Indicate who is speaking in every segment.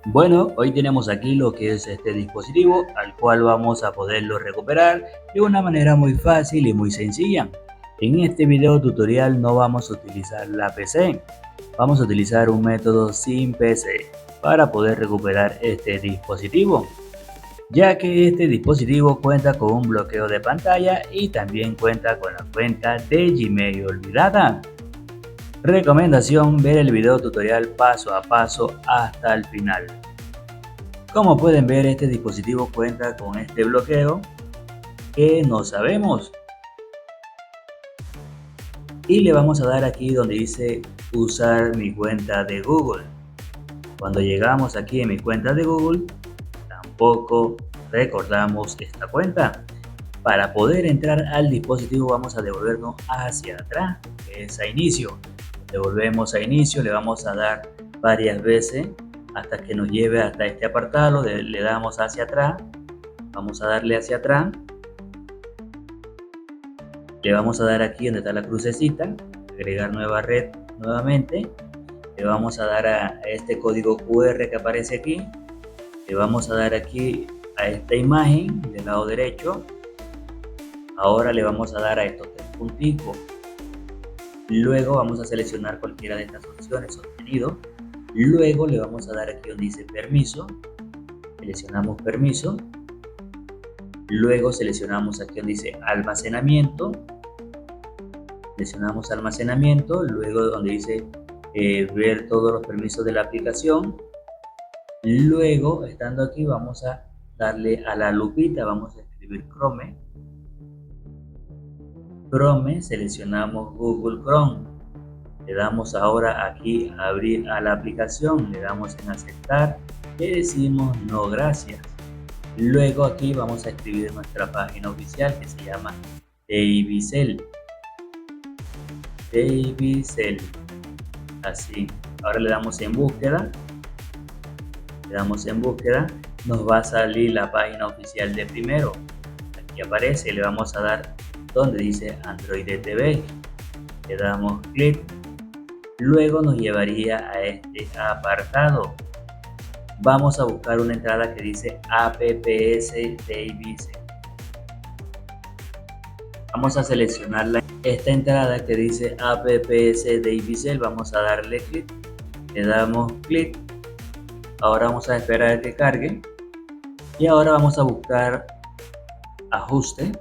Speaker 1: Bueno, hoy tenemos aquí lo que es este dispositivo, al cual vamos a poderlo recuperar de una manera muy fácil y muy sencilla. En este video tutorial no vamos a utilizar la PC, vamos a utilizar un método sin PC para poder recuperar este dispositivo, ya que este dispositivo cuenta con un bloqueo de pantalla y también cuenta con la cuenta de Gmail olvidada. Recomendación: ver el video tutorial paso a paso hasta el final. Como pueden ver, este dispositivo cuenta con este bloqueo que no sabemos, y le vamos a dar aquí donde dice usar mi cuenta de Google. Cuando llegamos aquí en mi cuenta de Google, tampoco recordamos esta cuenta. Para poder entrar al dispositivo vamos a devolvernos hacia atrás, que es a inicio. Devolvemos a inicio, le vamos a dar varias veces hasta que nos lleve hasta este apartado. Le damos hacia atrás, vamos a darle hacia atrás. Le vamos a dar aquí donde está la crucecita, agregar nueva red nuevamente. Le vamos a dar a este código QR que aparece aquí. Le vamos a dar aquí a esta imagen del lado derecho. Ahora le vamos a dar a estos tres punticos. Luego vamos a seleccionar cualquiera de estas opciones, sostenido. Luego le vamos a dar aquí donde dice permiso. Seleccionamos permiso. Luego seleccionamos aquí donde dice almacenamiento. Seleccionamos almacenamiento, luego donde dice ver todos los permisos de la aplicación. Luego, estando aquí, vamos a darle a la lupita, vamos a escribir Chrome. Chrome, seleccionamos Google Chrome. Le damos ahora aquí a abrir a la aplicación, le damos en aceptar, le decimos no gracias. Luego aquí vamos a escribir nuestra página oficial que se llama Davicel. Así. Ahora le damos en búsqueda. Le damos en búsqueda. Nos va a salir la página oficial de primero. Aquí aparece. Le vamos a dar donde dice Android TV. Le damos clic. Luego nos llevaría a este apartado. Vamos a buscar una entrada que dice apps Davicel. Vamos a seleccionar esta entrada que dice apps Davicel. Vamos a darle clic. Le damos clic. Ahora vamos a esperar a que cargue. Y ahora vamos a buscar ajuste.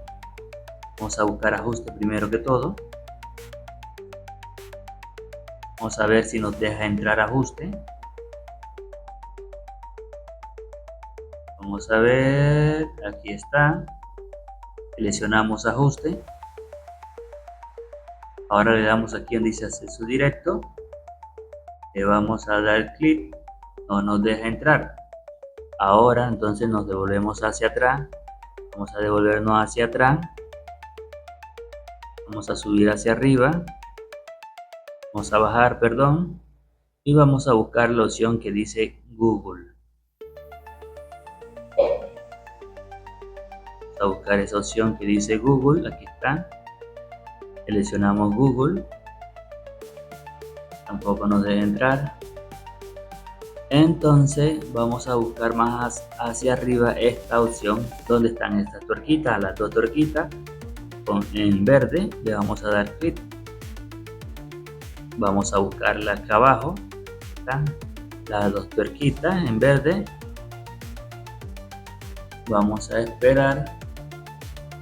Speaker 1: Vamos a buscar ajuste primero que todo. Vamos a ver si nos deja entrar ajuste. Vamos a ver. Aquí está. Seleccionamos ajuste. Ahora le damos aquí donde dice acceso directo. Le vamos a dar clic. No nos deja entrar. Ahora entonces nos devolvemos hacia atrás. Vamos a devolvernos hacia atrás. Vamos a subir hacia arriba. Vamos a bajar, perdón. Y vamos a buscar la opción que dice Google. Vamos a buscar esa opción que dice Google. Aquí está. Seleccionamos Google. Tampoco nos deja entrar. Entonces vamos a buscar más hacia arriba esta opción donde están estas tuerquitas, las dos tuerquitas en verde. Le vamos a dar clic. Vamos a buscarla acá abajo. Están las dos tuerquitas en verde. Vamos a esperar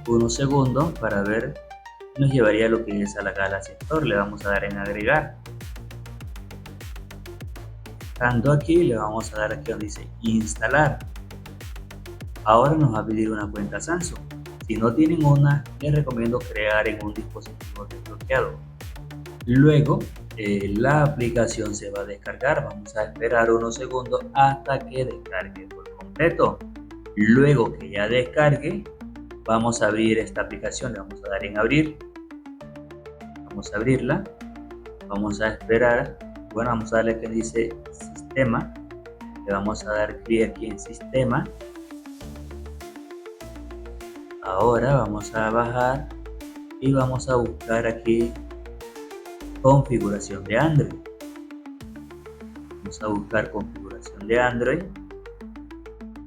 Speaker 1: unos segundos para ver. Nos llevaría lo que es a la Galaxy Store. Le vamos a dar en agregar. Estando aquí, le vamos a dar aquí donde dice instalar. Ahora nos va a pedir una cuenta Samsung. Si no tienen una, les recomiendo crear en un dispositivo desbloqueado. Luego la aplicación se va a descargar. Vamos a esperar unos segundos hasta que descargue por completo. Luego que ya descargue, vamos a abrir esta aplicación. Le vamos a dar en abrir. Vamos a abrirla. Vamos a esperar. Bueno, vamos a darle que dice sistema. Le vamos a dar clic aquí en sistema. Ahora vamos a bajar y vamos a buscar aquí configuración de Android. Vamos a buscar configuración configuración de Android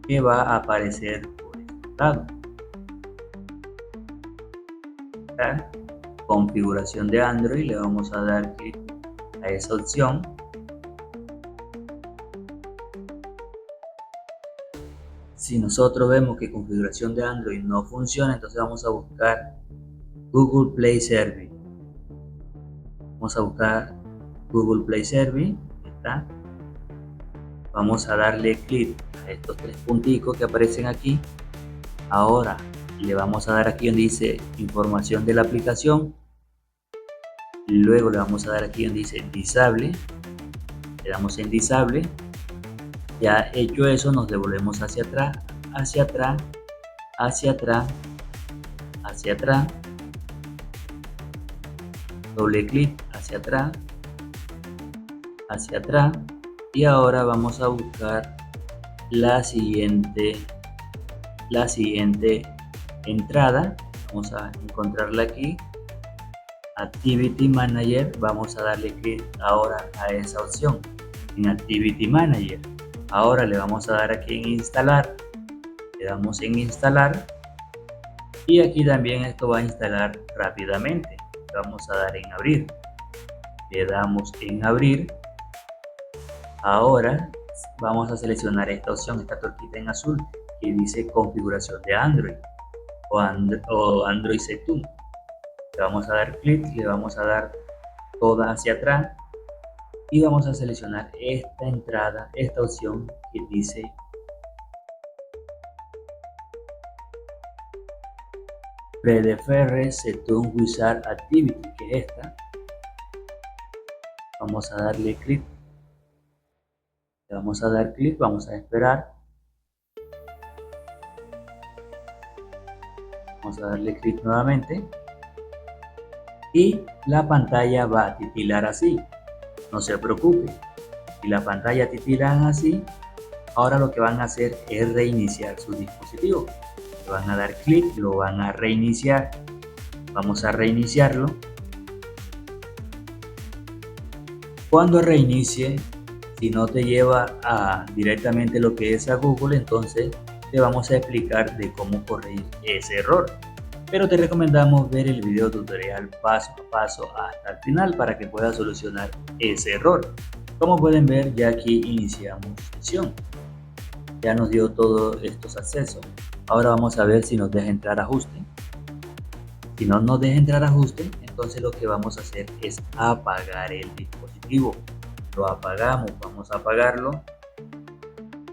Speaker 1: que va a aparecer por este lado. Acá, configuración de Android, le vamos a dar clic a esa opción. Si nosotros vemos que configuración de Android no funciona, entonces vamos a buscar Google Play Service. Vamos a buscar Google Play Service. ¿Está? Vamos a darle clic a estos tres punticos que aparecen aquí. Ahora le vamos a dar aquí donde dice información de la aplicación. Luego le vamos a dar aquí donde dice disable. Le damos en disable. Ya hecho eso, nos devolvemos hacia atrás, hacia atrás, hacia atrás, hacia atrás. Doble clic hacia atrás, hacia atrás. Y ahora vamos a buscar la siguiente entrada. Vamos a encontrarla aquí, Activity Manager. Vamos a darle clic ahora a esa opción en Activity Manager. Ahora le vamos a dar aquí en instalar, le damos en instalar y aquí también esto va a instalar rápidamente. Vamos a dar en abrir, le damos en abrir. Ahora vamos a seleccionar esta opción, esta torquita en azul que dice configuración de Android o Android Setting. Le vamos a dar clic, le vamos a dar toda hacia atrás y vamos a seleccionar esta entrada, esta opción que dice Predefined Setting Wizard Activity, que es esta. Vamos a darle clic. Le vamos a dar clic, vamos a esperar. Vamos a darle clic nuevamente. Y la pantalla va a titilar así. No se preocupe. Si la pantalla titilan así, ahora lo que van a hacer es reiniciar su dispositivo. Le van a dar clic, lo van a reiniciar. Vamos a reiniciarlo. Cuando reinicie, si no te lleva directamente lo que es a Google, entonces te vamos a explicar de cómo corregir ese error. Pero te recomendamos ver el video tutorial paso a paso hasta el final para que puedas solucionar ese error. Como pueden ver, ya aquí iniciamos sesión. Ya nos dio todos estos accesos. Ahora vamos a ver si nos deja entrar a ajuste. Si no nos deja entrar a ajuste, entonces lo que vamos a hacer es apagar el dispositivo. Lo apagamos, vamos a apagarlo.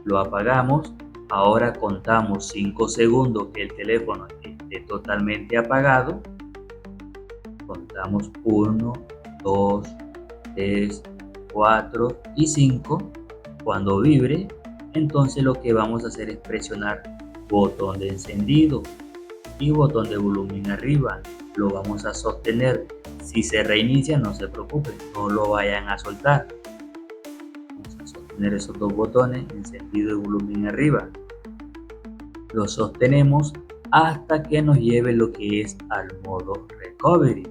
Speaker 1: Lo apagamos. Ahora contamos 5 segundos que el teléfono esté totalmente apagado. Contamos 1, 2, 3, 4 y 5. Cuando vibre, entonces lo que vamos a hacer es presionar botón de encendido y botón de volumen arriba. Lo vamos a sostener. Si se reinicia, no se preocupen, no lo vayan a soltar. Vamos a sostener esos dos botones, encendido y volumen arriba. Lo sostenemos hasta que nos lleve lo que es al modo recovery.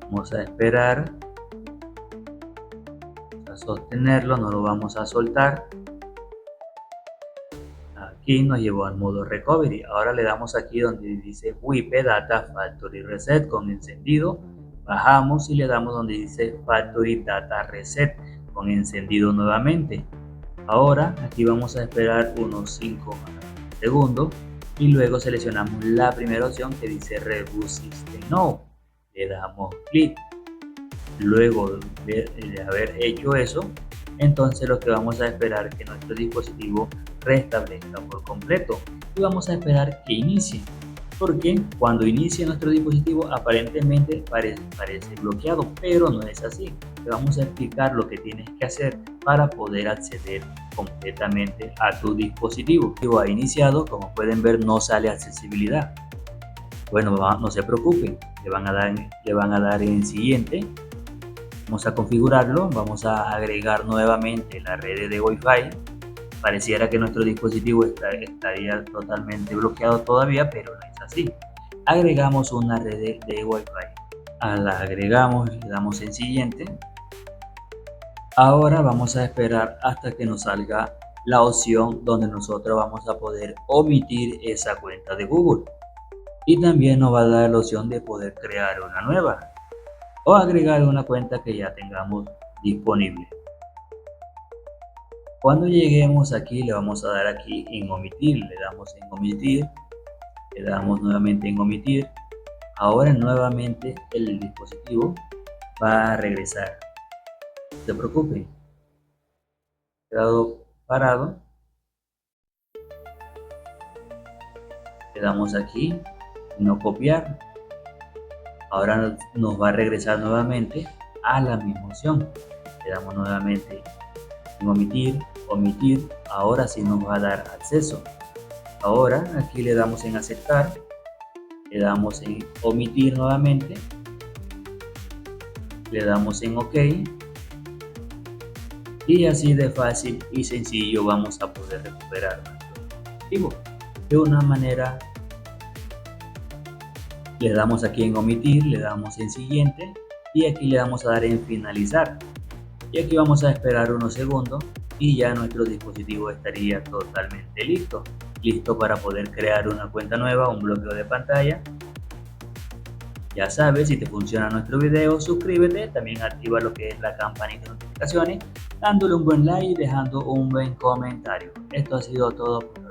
Speaker 1: Vamos a esperar. Vamos a sostenerlo, no lo vamos a soltar. Aquí nos llevó al modo recovery. Ahora le damos aquí donde dice Wipe Data Factory Reset con encendido. Bajamos y le damos donde dice Factory Data Reset con encendido nuevamente. Ahora aquí vamos a esperar unos 5 segundos y luego seleccionamos la primera opción que dice Reboot System Now. Le damos clic. Luego de haber hecho eso, entonces lo que vamos a esperar es que nuestro dispositivo restablezca por completo y vamos a esperar que inicie, porque cuando inicie nuestro dispositivo aparentemente parece bloqueado, pero no es así. Te vamos a explicar lo que tienes que hacer para poder acceder completamente a tu dispositivo. Ha iniciado, como pueden ver, no sale accesibilidad. Bueno, no se preocupen, le van a dar en siguiente. Vamos a configurarlo, vamos a agregar nuevamente la red de Wi-Fi. Pareciera que nuestro dispositivo estaría totalmente bloqueado todavía, pero no es así. Agregamos una red de Wi-Fi. La agregamos, le damos en siguiente. Ahora vamos a esperar hasta que nos salga la opción donde nosotros vamos a poder omitir esa cuenta de Google. Y también nos va a dar la opción de poder crear una nueva o agregar una cuenta que ya tengamos disponible. Cuando lleguemos aquí le vamos a dar aquí en omitir, le damos en omitir, le damos nuevamente en omitir. Ahora nuevamente el dispositivo va a regresar. No se preocupen, quedado parado, le damos aquí no copiar. Ahora nos va a regresar nuevamente a la misma opción. Le damos nuevamente en omitir, omitir. Ahora sí nos va a dar acceso. Ahora aquí le damos en aceptar, le damos en omitir nuevamente, le damos en OK y así de fácil y sencillo vamos a poder recuperar nuestro dispositivo de una manera. Le damos aquí en omitir, le damos en siguiente y aquí le damos a dar en finalizar y aquí vamos a esperar unos segundos y ya nuestro dispositivo estaría totalmente listo para poder crear una cuenta nueva, un bloqueo de pantalla. Ya sabes, si te funciona nuestro video, suscríbete, también activa lo que es la campanita de notificaciones, dándole un buen like y dejando un buen comentario. Esto ha sido todo por